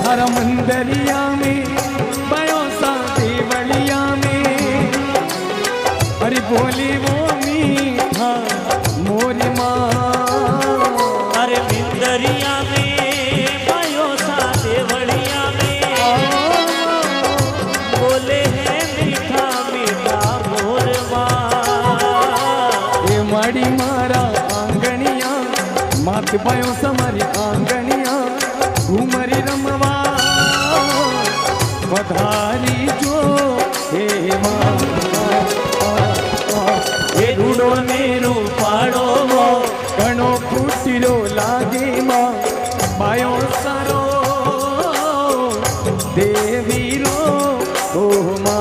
थारा मंदरिया में बयो सा देवलिया में अरे बोली वो मीठा मोरी माँ। अरे मंदरिया में बयो सा देवलिया में बोले है मीठा मीठा मोर माँ। ये माड़ी मारा आंगनिया मात बयो समारी आंगनिया घूमरी रमवा पधारी जो हे माँ। ये रूडो नेरू पाड़ो घणो फूटिरो लागे माँ बायो सारो देवी रो ओ माँ।